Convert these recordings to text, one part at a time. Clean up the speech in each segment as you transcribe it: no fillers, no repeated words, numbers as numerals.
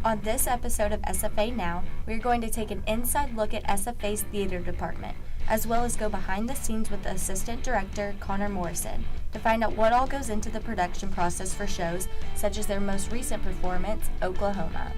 On this episode of SFA Now, we are going to take an inside look at SFA's theater department, as well as go behind the scenes with the assistant director, Connor Morrison, to find out what all goes into the production process for shows such as their most recent performance, Oklahoma.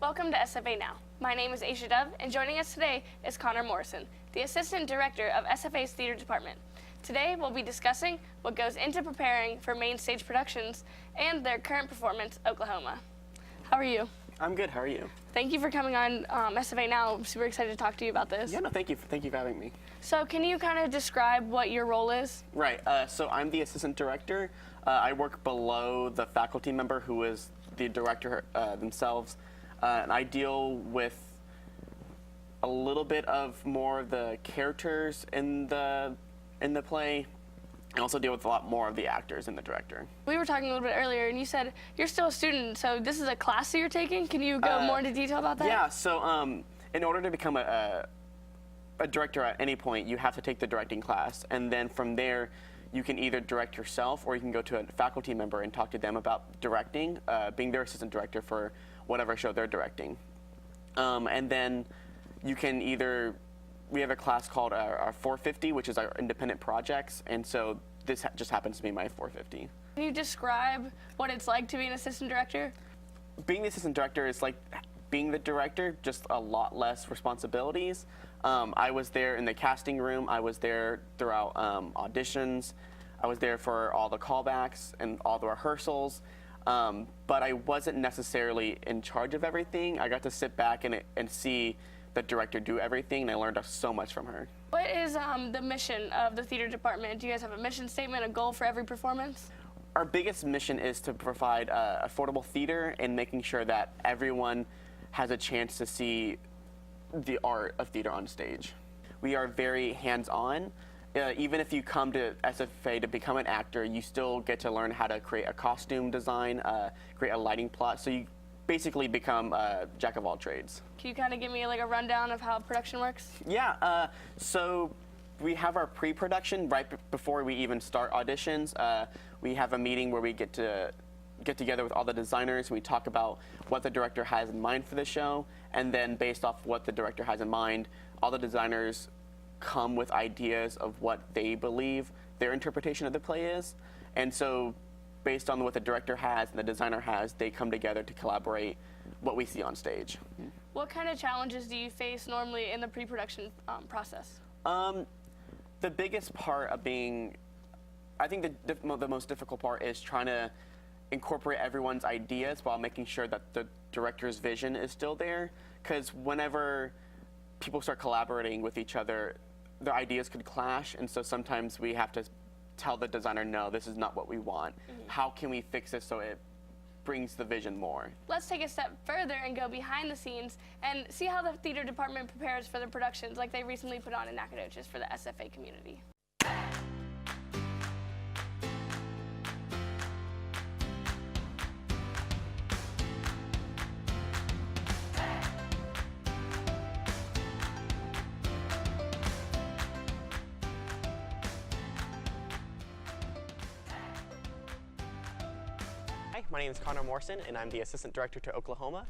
Welcome to SFA Now. My name is Aisha Dove, and joining us today is Connor Morrison, the Assistant Director of SFA's Theater Department. Today, we'll be discussing what goes into preparing for main stage productions and their current performance, Oklahoma. How are you? I'm good. How are you? Thank you for coming on SFA Now. I'm super excited to talk to you about this. Yeah, no, thank you. Thank you for having me. So can you kind of describe what your role is? Right. So I'm the Assistant Director. I work below the faculty member who is the director themselves. And I deal with a little bit of more of the characters in the play. I also deal with a lot more of the actors and the director. We were talking a little bit earlier, and you said you're still a student, so this is a class that you're taking. Can you go more into detail about that? Yeah. So in order to become a director at any point, you have to take the directing class, and then from there, you can either direct yourself or you can go to a faculty member and talk to them about directing, being their assistant director for whatever show they're directing. And then you can either, we have a class called our 450, which is our independent projects, and so this just happens to be my 450. Can you describe what it's like to be an assistant director? Being the assistant director is like being the director, just a lot less responsibilities. I was there in the casting room, I was there throughout auditions, I was there for all the callbacks and all the rehearsals. But I wasn't necessarily in charge of everything. I got to sit back and see the director do everything, and I learned so much from her. What is the mission of the theater department? Do you guys have a mission statement, a goal for every performance? Our biggest mission is to provide affordable theater and making sure that everyone has a chance to see the art of theater on stage. We are very hands-on. Even if you come to SFA to become an actor, you still get to learn how to create a costume design, create a lighting plot, so you basically become a jack of all trades. Can you kind of give me like a rundown of how production works? Yeah, so we have our pre-production right before we even start auditions. We have a meeting where we get together with all the designers, and we talk about what the director has in mind for the show, and then based off what the director has in mind, all the designers come with ideas of what they believe their interpretation of the play is. And so based on what the director has and the designer has, they come together to collaborate what we see on stage. What kind of challenges do you face normally in the pre-production process? The biggest part of being, I think the most difficult part is trying to incorporate everyone's ideas while making sure that the director's vision is still there. Because whenever people start collaborating with each other, their ideas could clash, and so sometimes we have to tell the designer, no, this is not what we want. How can we fix this so it brings the vision more? Let's take a step further and go behind the scenes and see how the theater department prepares for the productions like they recently put on in Nacogdoches for the SFA community. Hi, my name is Connor Morrison, and I'm the Assistant Director to Oklahoma.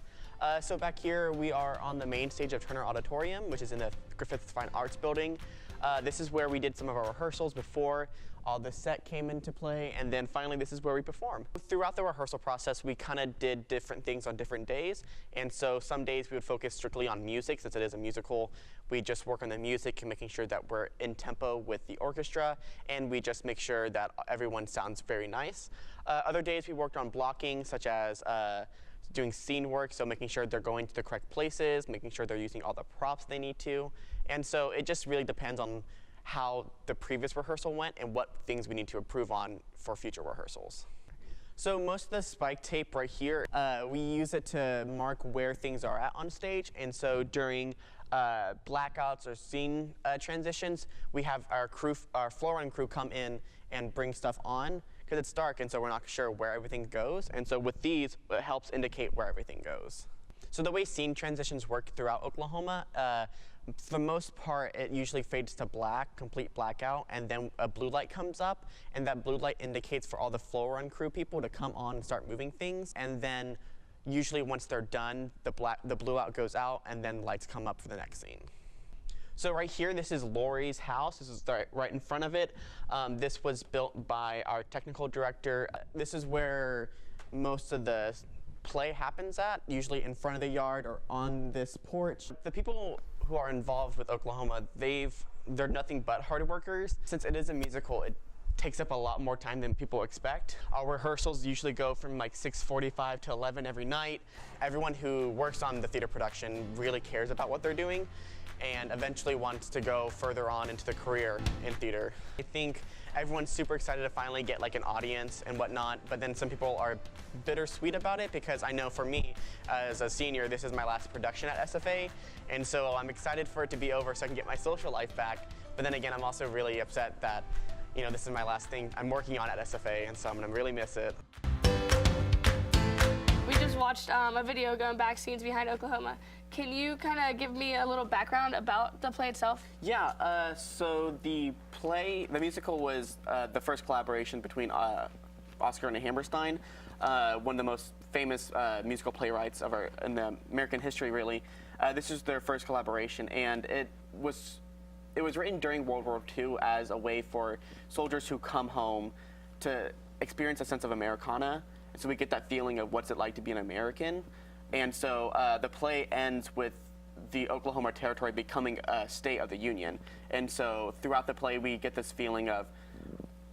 So back here, we are on the main stage of Turner Auditorium, which is in the Griffith Fine Arts Building. This is where we did some of our rehearsals before all the set came into play, and then finally this is where we perform. Throughout the rehearsal process, we kind of did different things on different days, and so some days we would focus strictly on music, since it is a musical. We just work on the music and making sure that we're in tempo with the orchestra, and we just make sure that everyone sounds very nice. Other days we worked on blocking, such as doing scene work, so making sure they're going to the correct places, making sure they're using all the props they need to. And so it just really depends on how the previous rehearsal went and what things we need to improve on for future rehearsals. So most of the spike tape right here, we use it to mark where things are at on stage. And so during blackouts or scene transitions, we have our floor run crew come in and bring stuff on because it's dark, and so we're not sure where everything goes. And so with these, it helps indicate where everything goes. So the way scene transitions work throughout Oklahoma, for the most part, it usually fades to black, complete blackout, and then a blue light comes up, and that blue light indicates for all the floor run crew people to come on and start moving things. And then usually once they're done, the blue out goes out, and then lights come up for the next scene. So right here, this is Lori's house. This is right in front of it. This was built by our technical director. This is where most of the play happens at, usually in front of the yard or on this porch. The people who are involved with Oklahoma, they're nothing but hard workers. Since it is a musical, it takes up a lot more time than people expect. Our rehearsals usually go from like 6:45 to 11 every night. Everyone who works on the theater production really cares about what they're doing and eventually wants to go further on into the career in theater. I think everyone's super excited to finally get like an audience and whatnot, but then some people are bittersweet about it because I know for me, as a senior, this is my last production at SFA, and so I'm excited for it to be over so I can get my social life back, but then again, I'm also really upset that, you know, this is my last thing I'm working on at SFA, and so I'm gonna really miss it. We just watched a video going back scenes behind Oklahoma. Can you kind of give me a little background about the play itself? Yeah, so the musical was the first collaboration between Oscar and Hammerstein, one of the most famous musical playwrights in the American history, really. This is their first collaboration, and it was written during World War II as a way for soldiers who come home to experience a sense of Americana. So we get that feeling of what's it like to be an American. And so the play ends with the Oklahoma Territory becoming a state of the Union. And so throughout the play, we get this feeling of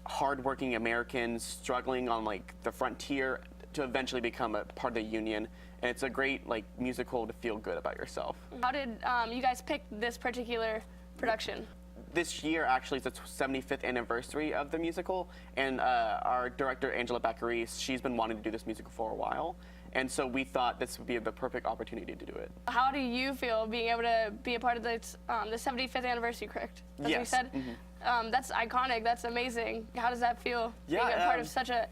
hardworking Americans struggling on like the frontier to eventually become a part of the Union. And it's a great like musical to feel good about yourself. How did you guys pick this particular production? This year actually is the 75th anniversary of the musical, and our director, Angela Baccaris, she's been wanting to do this musical for a while, and so we thought this would be the perfect opportunity to do it. How do you feel being able to be a part of this, the 75th anniversary, correct? That's yes. what you said? Mm-hmm. That's iconic, that's amazing. How does that feel, being a part of such a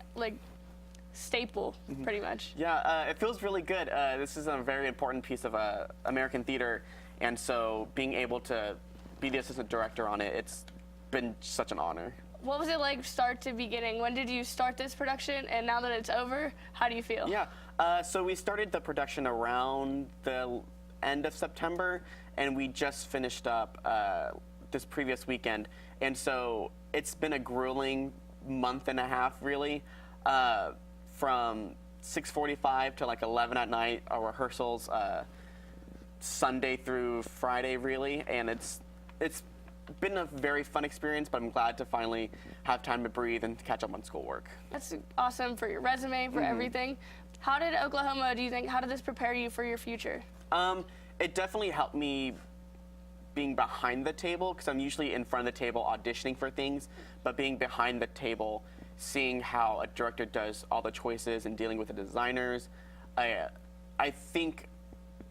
staple, mm-hmm. pretty much? Yeah, it feels really good. This is a very important piece of American theater, and so being able to be the assistant director on it, it's been such an honor. What was it like start to beginning? When did you start this production, and now that it's over, how do you feel? Yeah, so we started the production around the end of September, and we just finished up this previous weekend, and so it's been a grueling month and a half, really, from 6:45 to like 11 at night, our rehearsals, Sunday through Friday, really, and it's been a very fun experience, but I'm glad to finally have time to breathe and catch up on schoolwork. That's awesome for your resume, for mm-hmm. everything. How did Oklahoma, how did this prepare you for your future? It definitely helped me being behind the table, because I'm usually in front of the table auditioning for things, but being behind the table, seeing how a director does all the choices and dealing with the designers, I think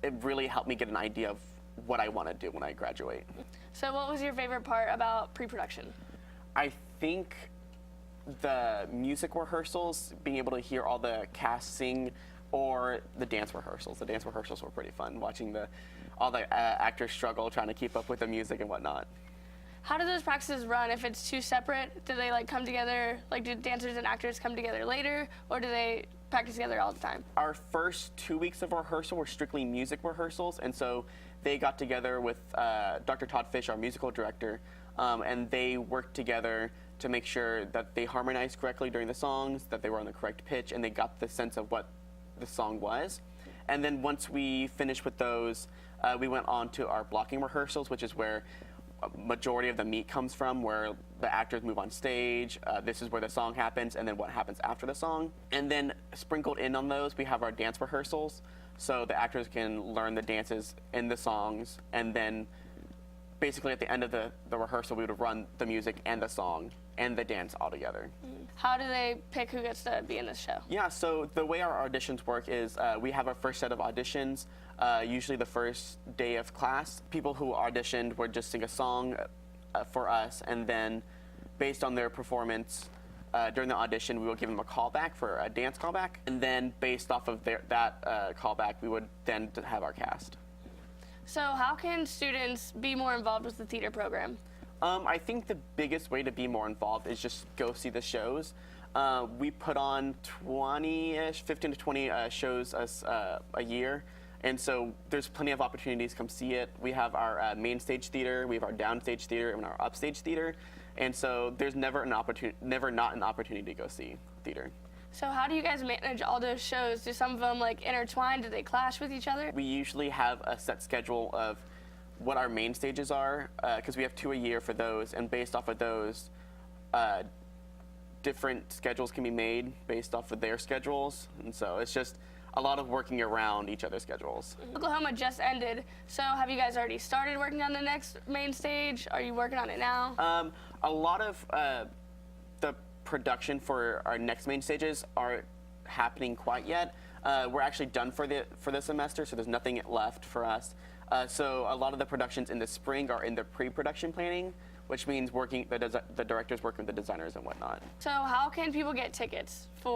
it really helped me get an idea of what I want to do when I graduate. So what was your favorite part about pre-production? I think the music rehearsals, being able to hear all the cast sing, or the dance rehearsals. The dance rehearsals were pretty fun, watching all the actors struggle trying to keep up with the music and whatnot. How do those practices run? If it's two separate, do they come together, do dancers and actors come together later, or do they practice together all the time? Our first 2 weeks of rehearsal were strictly music rehearsals, and so they got together with Dr. Todd Fish, our musical director, and they worked together to make sure that they harmonized correctly during the songs, that they were on the correct pitch, and they got the sense of what the song was. And then once we finished with those, we went on to our blocking rehearsals, which is where a majority of the meat comes from, where the actors move on stage. This is where the song happens, and then what happens after the song. And then sprinkled in on those, we have our dance rehearsals, so the actors can learn the dances in the songs, and then basically at the end of the rehearsal, we would run the music and the song and the dance all together. How do they pick who gets to be in this show? Yeah, so the way our auditions work is we have our first set of auditions, usually the first day of class. People who auditioned would just sing a song for us, and then based on their performance during the audition, we will give them a callback for a dance callback, and then based off of that callback, we would then have our cast. So how can students be more involved with the theater program? I think the biggest way to be more involved is just go see the shows. We put on 20-ish, 15 to 20 shows a year, and so there's plenty of opportunities to come see it. We have our main stage theater, we have our downstage theater, and our upstage theater, and so there's never not an opportunity to go see theater. So how do you guys manage all those shows? Do some of them like intertwine? Do they clash with each other? We usually have a set schedule of what our main stages are, because we have 2 a year for those, and based off of those, different schedules can be made based off of their schedules, and so it's just a lot of working around each other's schedules. Oklahoma just ended, so have you guys already started working on the next main stage? Are you working on it now? A lot of the production for our next main stages aren't happening quite yet. We're actually done for the semester, so there's nothing left for us. So a lot of the productions in the spring are in the pre-production planning, which means the directors working with the designers and whatnot. So how can people get tickets do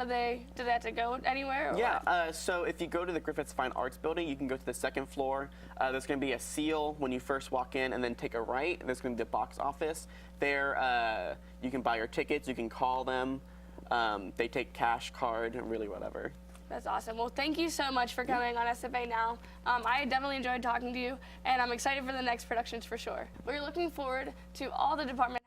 they have to go anywhere? Or Yeah, so if you go to the Griffith Fine Arts building, you can go to the second floor. There's going to be a seal when you first walk in, and then take a right. There's going to be the box office. There, you can buy your tickets, you can call them. They take cash, card, really whatever. That's awesome. Well, thank you so much for coming on SFA Now. I definitely enjoyed talking to you, and I'm excited for the next productions for sure. We're looking forward to all the departments